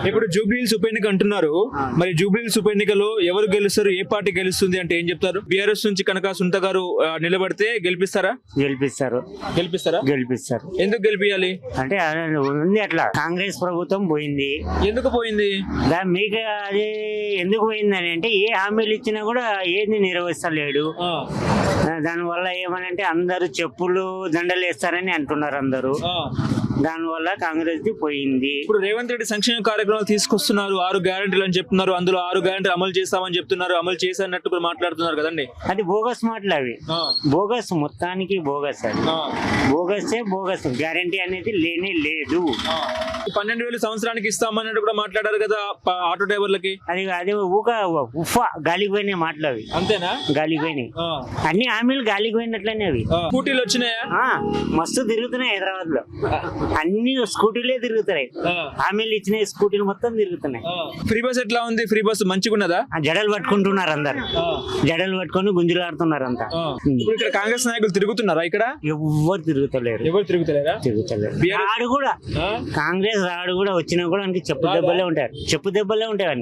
ఇప్పుడు జూబ్లీహిల్స్ ఉప ఎన్నిక అంటున్నారు, మరి జూబ్లీహిల్స్ ఉప ఎన్నికలో ఎవరు గెలుస్తారు, ఏ పార్టీ గెలుస్తుంది అంటే ఏం చెప్తారు? బీఆర్ఎస్ నుంచి కనుక సునీత గారు నిలబడితే గెలిపిస్తారా? గెలిపిస్తారు. ఎందుకు గెలిపియాలి అంటే ఉంది అట్లా. కాంగ్రెస్ ప్రభుత్వం పోయింది. ఎందుకు పోయింది? మీకు అది ఎందుకు పోయిందని అంటే ఏ హామీలు ఇచ్చినా కూడా ఏది నెరవేర్చలేడు. దానివల్ల ఏమనంటే అందరూ చెప్పులు దండలు వేస్తారని అంటున్నారు అందరూ. దానివల్ల కాంగ్రెస్ ది పోయింది. ఇప్పుడు రేవంత్ రెడ్డి సంక్షేమ కార్యక్రమాలు తీసుకొస్తున్నారు, 6 గ్యారెంటీలు అని చెప్తున్నారు. అందులో 6 గ్యారెంటీలు అమలు చేస్తామని చెప్తున్నారు, అమలు చేసినట్టు కూడా మాట్లాడుతున్నారు కదండి. అది బోగస్ మాటలు అవి. బోగస్, మొత్తానికి బోగస్. అది బోగస్. గ్యారెంటీ అనేది లేనే లేదు. 12,000 సంవత్సరానికి ఇస్తామన్నట్టు కూడా మాట్లాడారు కదా ఆటో డ్రైవర్లకి. అది గాలికి పోయినాయి మాటలు అవి. అంతేనా? గాలికి పోయినాయి. అన్ని హామీలు గాలికి పోయినట్లనే అవి. స్కూటీలు వచ్చినాయా? మస్తు తిరుగుతున్నాయి హైదరాబాద్ లో. అన్ని స్కూటీలే తిరుగుతున్నాయి. హామీలు ఇచ్చిన స్కూటీలు మొత్తం తిరుగుతున్నాయి. ఫ్రీ బస్ ఎట్లా ఉంది? ఫ్రీ బస్ మంచిగా ఉన్నదా? జడలు పట్టుకుంటున్నారు అందరు. జడలు పట్టుకొని గుంజులాడుతున్నారు అంతా. ఇప్పుడు ఇక్కడ కాంగ్రెస్ నాయకులు తిరుగుతున్నారా? ఇక్కడ ఎవరు తిరుగుతలేరు. తిరుగుతలేరు. రాడు కూడా కాంగ్రెస్ రాడు కూడా వచ్చినా కూడా చెప్పు దెబ్బలే ఉంటారు.